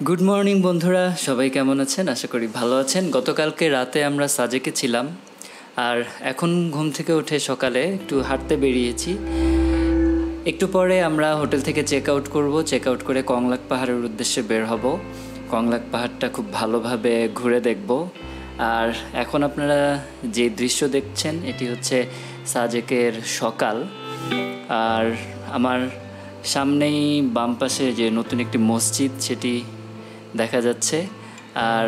Good morning বন্ধুরা, সবাই কেমন আছেন? আশা করি ভালো আছেন। গতকালকে রাতে আমরা সাজেকে ছিলাম, আর এখন ঘুম থেকে উঠে সকালে একটু হাঁটতে বেরিয়েছি। একটু পরে আমরা হোটেল থেকে চেক আউট করব। চেক আউট করে konglak পাহাড়ের উদ্দেশ্যে বের হব। konglak পাহাড়টা খুব ভালোভাবে ঘুরে দেখব। আর এখন আপনারা যে দৃশ্য দেখছেন এটি হচ্ছে সাজেকের সকাল। আর আমার সামনেই বাম পাশে যে নতুন একটি মসজিদ সেটি দেখা যাচ্ছে, আর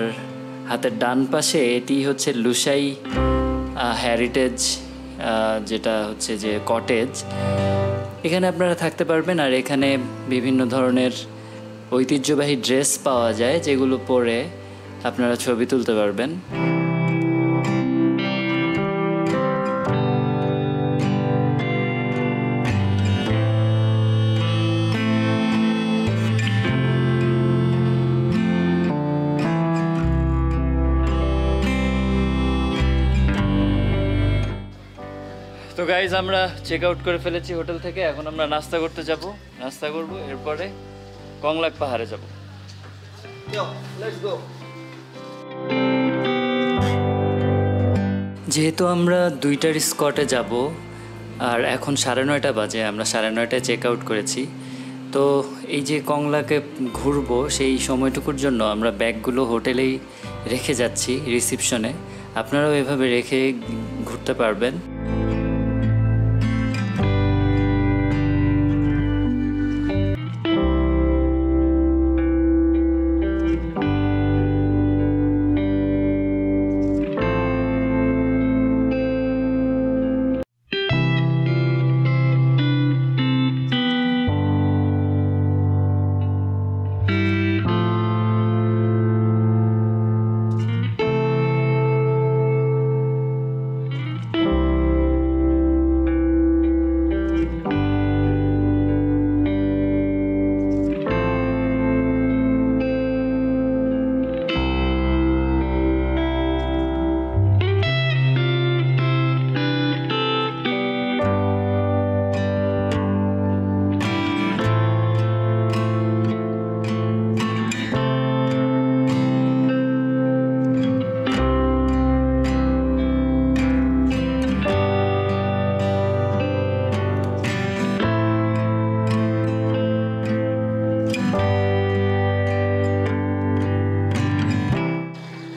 হাতের ডান পাশে এটি হচ্ছে লুসাই হেরিটেজ, যেটা হচ্ছে যে কটেজ। এখানে আপনারা থাকতে পারবেন, আর এখানে বিভিন্ন ধরনের ঐতিহ্যবাহী ড্রেস পাওয়া যায় যেগুলো পরে আপনারা ছবি তুলতে পারবেন। তো গাইজ, আমরা চেক আউট করে ফেলেছি হোটেল থেকে। এখন আমরা নাস্তা করতে যাব, নাস্তা করব, এরপরে konglak পাহাড়ে যাব। যেহেতু আমরা দুইটার স্পটে যাব, আর এখন 9:30 বাজে, আমরা 9:30টায় চেক আউট করেছি। তো এই যে konglakকে ঘুরবো সেই সময়টুকুর জন্য আমরা ব্যাগগুলো হোটেলেই রেখে যাচ্ছি রিসিপশনে। আপনারাও এভাবে রেখে ঘুরতে পারবেন।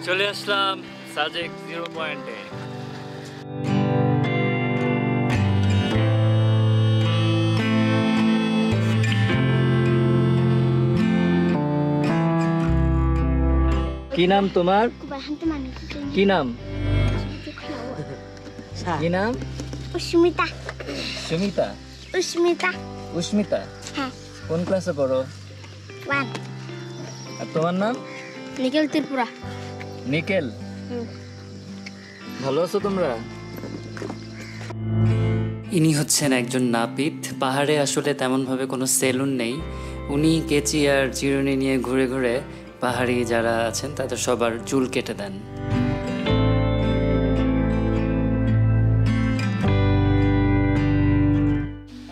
চলে আসলাম সাজেক 0 পয়েন্টে। কি নাম তোমার? কি নাম? কি নাম? উস্মিতা। সুমিতা? উস্মিতা। উস্মিতা? হ্যাঁ। কোন ক্লাসে পড়ো? 1। আর তোমার নাম? নিখিল ত্রিপুরা। নিকেল, ভালো আছো তোমরা? ইনি হচ্ছেন একজন নাপিত। পাহাড়ে আসলে তেমনভাবে কোনো সেলুন নেই। উনি কেচি আর চিরুনি নিয়ে ঘুরে ঘুরে পাহাড়ি যারা আছেন তাদের সবার চুল কেটে দেন।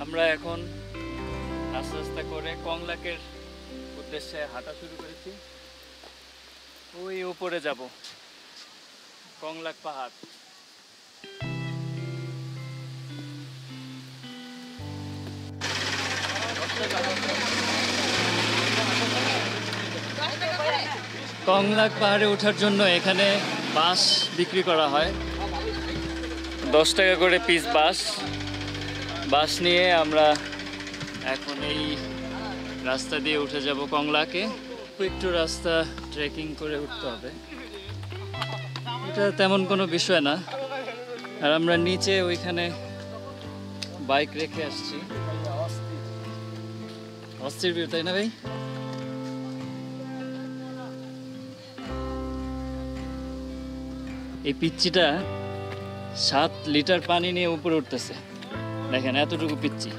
আমরা এখন আস্তে আস্তে করে konglakের উদ্দেশ্যে হাঁটা শুরু করেছি। ওই উপরে যাব, konglak পাহাড়। konglak পাহাড়ে ওঠার জন্য এখানে বাঁশ বিক্রি করা হয়, 10 টাকা করে পিস বাঁশ নিয়ে আমরা এখন এই রাস্তা দিয়ে উঠে যাব konglakকে। একটু রাস্তা ট্রেকিং করে উঠতে হবে, এটা তেমন কোনো বিষয় না। আর আমরা নিচে ওইখানে বাইক রেখে আসছি। অস্থির ভিউ, তাই না ভাই? এই পিচ্চিটা 7 লিটার পানি নিয়ে উপরে উঠতেছে, দেখেন এতটুকু পিচ্চি।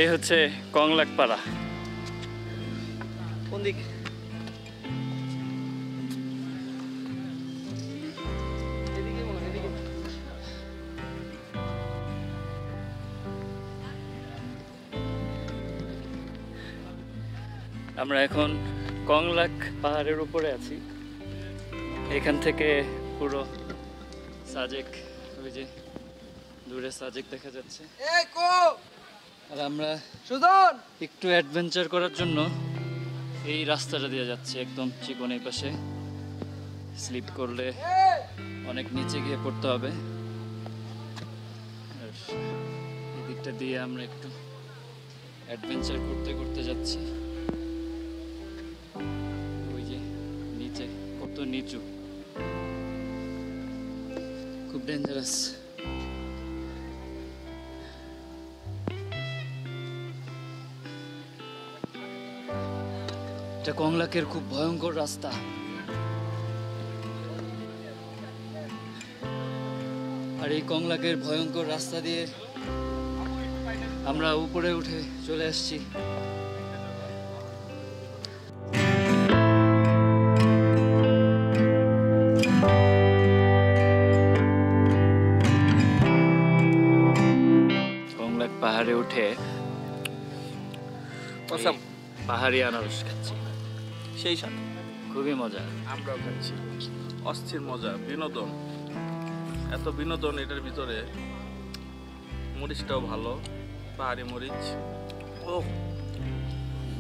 এই হচ্ছে কংলাক পাড়া। কোন দিক? আমরা এখন কংলাক পাহাড়ের উপরে আছি। এখান থেকে পুরো সাজেক, ওই যে দূরে সাজেক দেখা যাচ্ছে। আর আমরা একটু অ্যাডভেঞ্চার করার জন্য এই রাস্তাটা দিয়ে যাচ্ছি, একদম চিকন। এই পাশে স্লিপ করলে অনেক নিচে গিয়ে পড়তে হবে। আর এই দিকটা দিয়ে আমরা একটু অ্যাডভেঞ্চার করতে করতে যাচ্ছি। ওই যে নিচে কত নিচু, খুব ডেঞ্জারাস। এটা কংলাকের খুব ভয়ঙ্কর রাস্তা। আর এই কংলাকের ভয়ঙ্কর রাস্তা দিয়ে আমরা উপরে উঠে চলে আসছি। কংলাক পাহাড়ে উঠে পাহাড়ি আনারস খাচ্ছি, সেই সাথে খুবই মজা। আমরাও খাচ্ছি, অস্থির মজা, বিনোদন। এত বিনোদন এটার ভিতরে। মরিচটাও ভালো, পাহাড়ি মরিচ। ও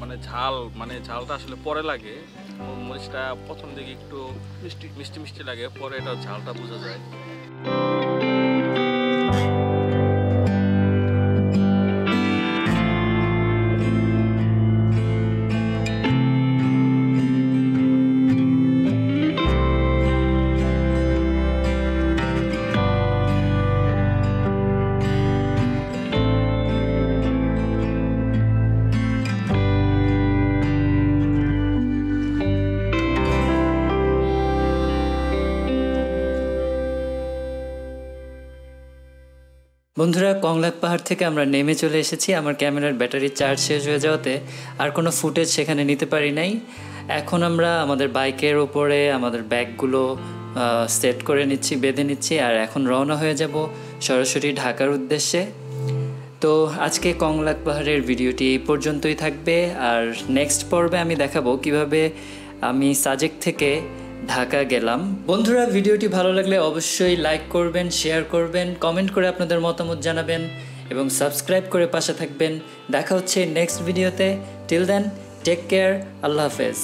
মানে ঝাল, মানে ঝালটা আসলে পরে লাগে। মরিচটা প্রথম দিকে একটু মিষ্টি মিষ্টি মিষ্টি লাগে, পরে এটা ঝালটা বোঝা যায়। বন্ধুরা, কংলাক পাহাড় থেকে আমরা নেমে চলে এসেছি। আমার ক্যামেরার ব্যাটারি চার্জ শেষ হয়ে যাওয়াতে আর কোনো ফুটেজ সেখানে নিতে পারি নাই। এখন আমরা আমাদের বাইকের ওপরে আমাদের ব্যাগগুলো সেট করে নিচ্ছি, বেঁধে নিচ্ছি, আর এখন রওনা হয়ে যাব সরাসরি ঢাকার উদ্দেশ্যে। তো আজকে কংলাক পাহাড়ের ভিডিওটি এই পর্যন্তই থাকবে। আর নেক্সট পর্বে আমি দেখাবো কিভাবে আমি সাজেক থেকে ঢাকা গেলাম। বন্ধুরা, ভিডিওটি ভালো লাগলে অবশ্যই লাইক করবেন, শেয়ার করবেন, কমেন্ট করে আপনাদের মতামত জানাবেন এবং সাবস্ক্রাইব করে পাশে থাকবেন। দেখা হচ্ছে নেক্সট ভিডিওতে। টিল দেন, টেক কেয়ার, আল্লাহ হাফেজ।